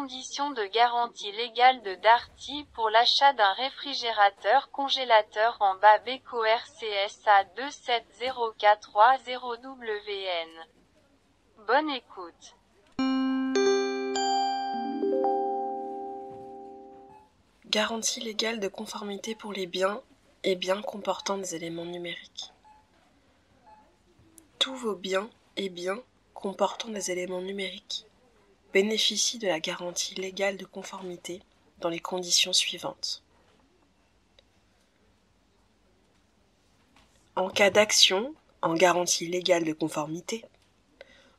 conditions de garantie légale de Darty pour l'achat d'un réfrigérateur-congélateur en bas Beko RCSA 2704330WN. Bonne écoute. Garantie légale de conformité pour les biens et biens comportant des éléments numériques. Tous vos biens et biens comportant des éléments numériques bénéficient de la garantie légale de conformité dans les conditions suivantes. En cas d'action en garantie légale de conformité,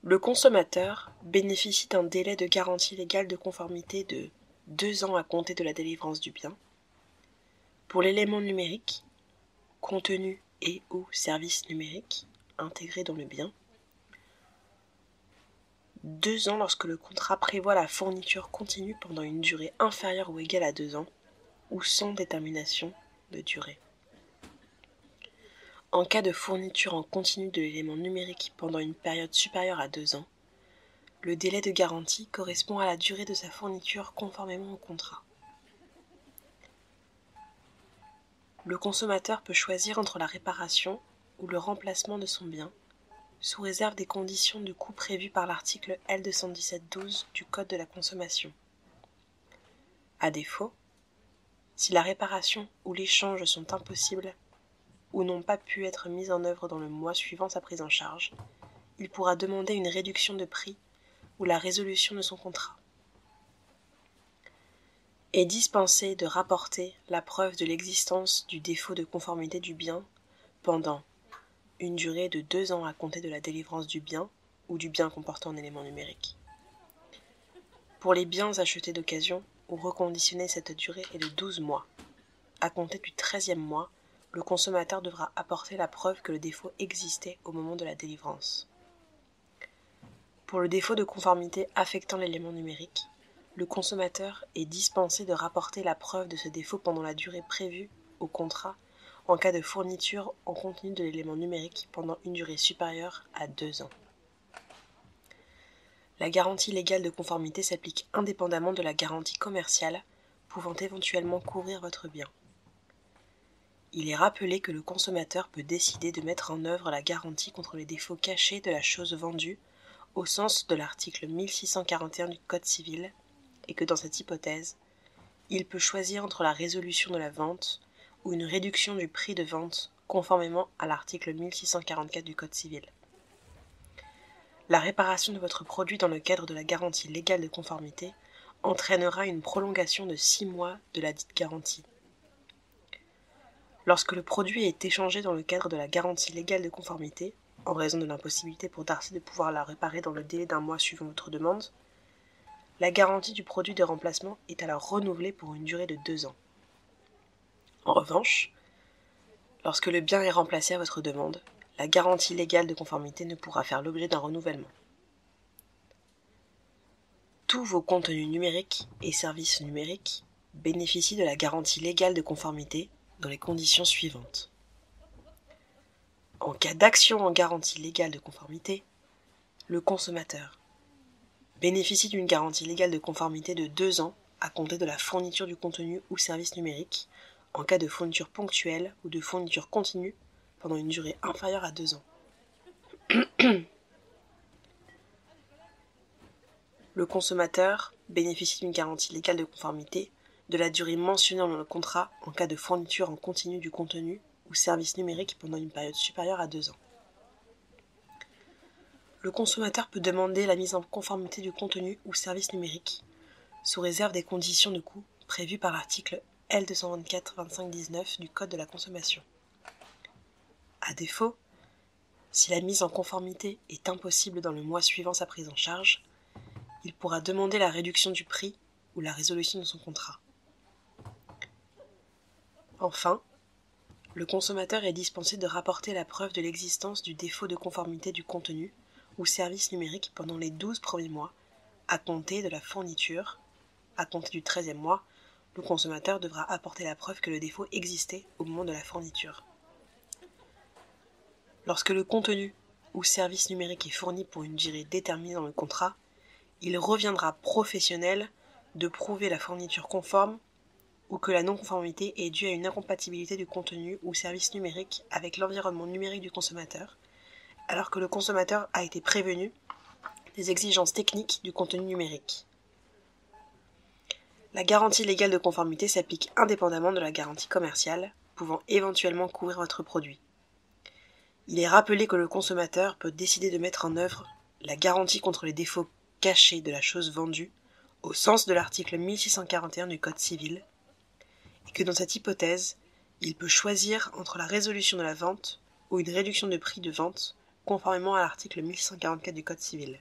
le consommateur bénéficie d'un délai de garantie légale de conformité de 2 ans à compter de la délivrance du bien. Pour l'élément numérique, contenu et ou service numérique intégré dans le bien, 2 ans lorsque le contrat prévoit la fourniture continue pendant une durée inférieure ou égale à 2 ans, ou sans détermination de durée. En cas de fourniture en continu de l'élément numérique pendant une période supérieure à 2 ans, le délai de garantie correspond à la durée de sa fourniture conformément au contrat. Le consommateur peut choisir entre la réparation ou le remplacement de son bien, sous réserve des conditions de coût prévues par l'article L217-12 du Code de la consommation. À défaut, si la réparation ou l'échange sont impossibles ou n'ont pas pu être mis en œuvre dans le mois suivant sa prise en charge, il pourra demander une réduction de prix ou la résolution de son contrat. Est dispensé de rapporter la preuve de l'existence du défaut de conformité du bien pendant une durée de 2 ans à compter de la délivrance du bien ou du bien comportant un élément numérique. Pour les biens achetés d'occasion ou reconditionnés, cette durée est de 12 mois. À compter du 13e mois, le consommateur devra apporter la preuve que le défaut existait au moment de la délivrance. Pour le défaut de conformité affectant l'élément numérique, le consommateur est dispensé de rapporter la preuve de ce défaut pendant la durée prévue au contrat en cas de fourniture en continu de l'élément numérique pendant une durée supérieure à 2 ans. La garantie légale de conformité s'applique indépendamment de la garantie commerciale pouvant éventuellement couvrir votre bien. Il est rappelé que le consommateur peut décider de mettre en œuvre la garantie contre les défauts cachés de la chose vendue au sens de l'article 1641 du Code civil et que dans cette hypothèse, il peut choisir entre la résolution de la vente ou une réduction du prix de vente conformément à l'article 1644 du Code civil. La réparation de votre produit dans le cadre de la garantie légale de conformité entraînera une prolongation de 6 mois de la dite garantie. Lorsque le produit est échangé dans le cadre de la garantie légale de conformité, en raison de l'impossibilité pour Darty de pouvoir la réparer dans le délai d'1 mois suivant votre demande, la garantie du produit de remplacement est alors renouvelée pour une durée de 2 ans. En revanche, lorsque le bien est remplacé à votre demande, la garantie légale de conformité ne pourra faire l'objet d'un renouvellement. Tous vos contenus numériques et services numériques bénéficient de la garantie légale de conformité dans les conditions suivantes. En cas d'action en garantie légale de conformité, le consommateur bénéficie d'une garantie légale de conformité de 2 ans à compter de la fourniture du contenu ou service numérique en cas de fourniture ponctuelle ou de fourniture continue pendant une durée inférieure à 2 ans. Le consommateur bénéficie d'une garantie légale de conformité de la durée mentionnée dans le contrat en cas de fourniture en continu du contenu ou service numérique pendant une période supérieure à 2 ans. Le consommateur peut demander la mise en conformité du contenu ou service numérique sous réserve des conditions de coût prévues par l'article L224-25-19 du Code de la consommation. À défaut, si la mise en conformité est impossible dans le mois suivant sa prise en charge, il pourra demander la réduction du prix ou la résolution de son contrat. Enfin, le consommateur est dispensé de rapporter la preuve de l'existence du défaut de conformité du contenu ou service numérique pendant les 12 premiers mois, à compter de la fourniture. À compter du 13e mois, le consommateur devra apporter la preuve que le défaut existait au moment de la fourniture. Lorsque le contenu ou service numérique est fourni pour une durée déterminée dans le contrat, il reviendra professionnel de prouver la fourniture conforme ou que la non-conformité est due à une incompatibilité du contenu ou service numérique avec l'environnement numérique du consommateur, alors que le consommateur a été prévenu des exigences techniques du contenu numérique. La garantie légale de conformité s'applique indépendamment de la garantie commerciale, pouvant éventuellement couvrir votre produit. Il est rappelé que le consommateur peut décider de mettre en œuvre la garantie contre les défauts cachés de la chose vendue au sens de l'article 1641 du Code civil, et que dans cette hypothèse, il peut choisir entre la résolution de la vente ou une réduction de prix de vente, conformément à l'article 1644 du Code civil.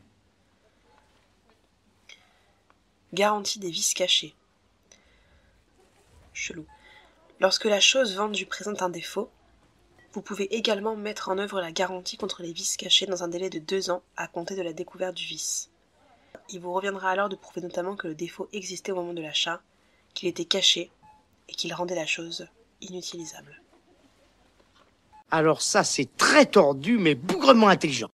Garantie des vices cachés. Chelou. Lorsque la chose vendue présente un défaut, vous pouvez également mettre en œuvre la garantie contre les vices cachés dans un délai de 2 ans à compter de la découverte du vice. Il vous reviendra alors de prouver notamment que le défaut existait au moment de l'achat, qu'il était caché et qu'il rendait la chose inutilisable. Alors ça, c'est très tordu, mais bougrement intelligent.